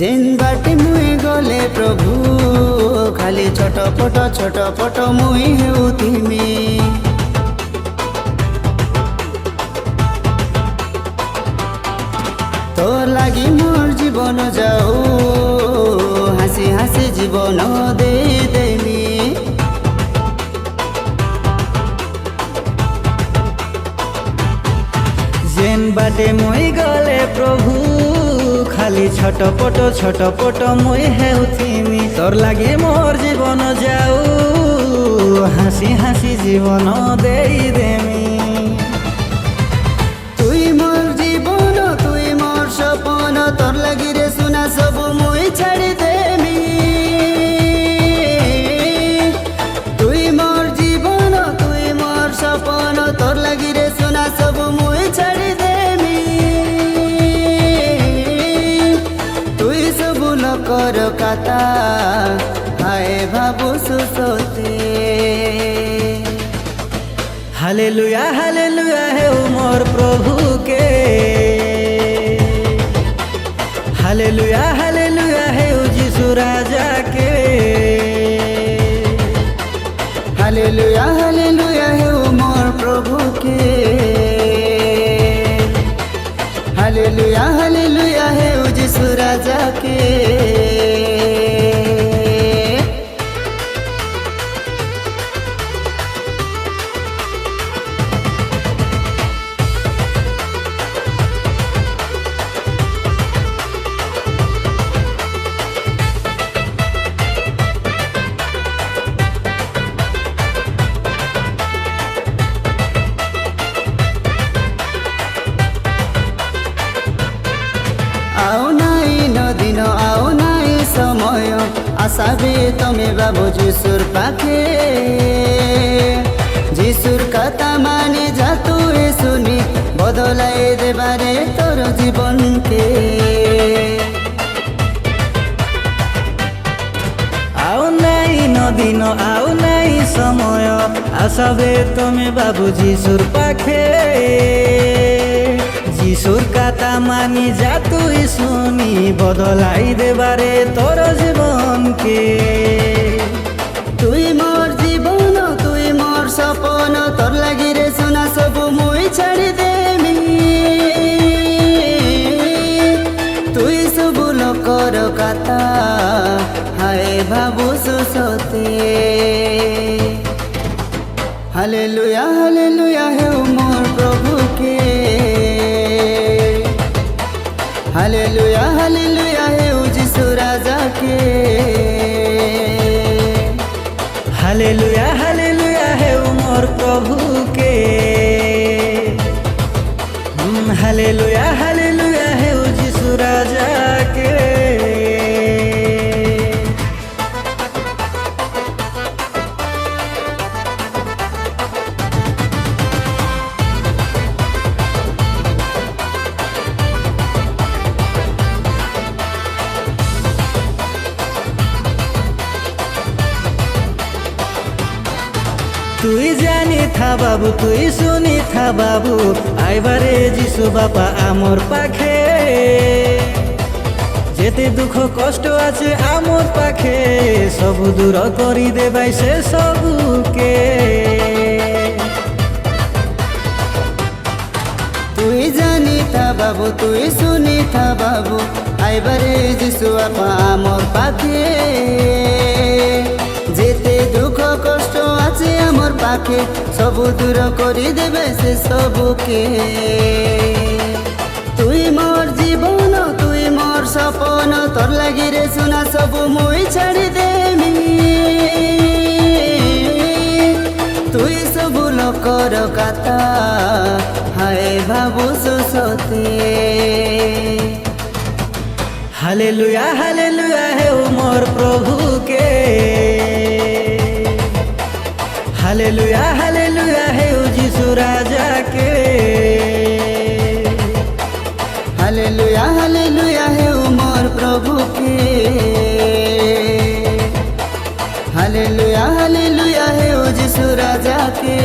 जेन बाटे मुई गले प्रभु खाली छटपट मुई हेउथिमी। तोर लागी मोर जीवन जाऊ हासी हासी जीवन दे देमी। जेन बाटे मुई गले प्रभु खाली छटपट मुई हेउथिमी। तोर लागी मोर जीवन जाऊ हासी हासी जीवन दे देमी। तुई मोर जीवन तुई मोर सपन तोर लागी रे सुना सब मुई छाड़ी देमी। तुई मोर जीवन तुई मोर सपन तोर लागी रे सुना सब मुई छाड़ी देमी। तुई सब लकर काता हाय भाबु सुसोते। हालेलुया हालेलुया हे मोर प्रभु के। हालेलुया हालेलुया हे यीशु राजा के। हालेलुया हालेलुया हे मोर प्रभु के। हालेलुया हालेलुया हे यीशु राजा के। आओ नाई नदीन आओ नाई समय आशा भी तुम्हें बाबू जिसुर पाखे। जिसुर कथा माने जा तू सुनी बदलाई देबारे तोर जीवन के। आओ नाई नदीन आओ नाई समय आशा भी तुम्हें बाबू जिसुर पाखे। जिसुर कथा मानी जा तुई सुनी बदलाई देबारे तोर जीवन के। तुई मोर जीवन तुई मोर सपन तोर लागी रे सुना सब मुई छाड़ी देमी। तुई सब लकर कथा हाय भाबु सुसोते। हालेलुया हालेलुया हे मोर प्रभु के। हालेलुया हालेलुया हे यीशु राजा के। हालेलुया हालेलुया हे मोर प्रभु के। हालेलुया हालेलुया हे यीशु राजा के। तुई जानी था बाबू तुई सुनी था बाबू आइबारे जिसु बापा आमोर पाखे। जेते दुख कष्ट आछे आमोर पाखे सब दूर करी देबाई से सबके। तुई जानी था बाबू तुई सुनी था बाबू आइबारे जिसु बापा आमोर पाखे। जेते दुख कष्ट आछे आमोर पाखे सब दूर करी देबे से सबके। तुई मोर जीवन तुई मोर सपन तोर लागी रे सुना सब मुई छाड़ी देमी। तुई सब लकर कथा हाय भाबु सुसोते। हालेलुया हालेलुया हे मोर प्रभु के। हालेलुया हालेलुया हे यीशु राजा के। हालेलुया हालेलुया हे मोर प्रभु के। हालेलुया हालेलुया हे यीशु राजा के।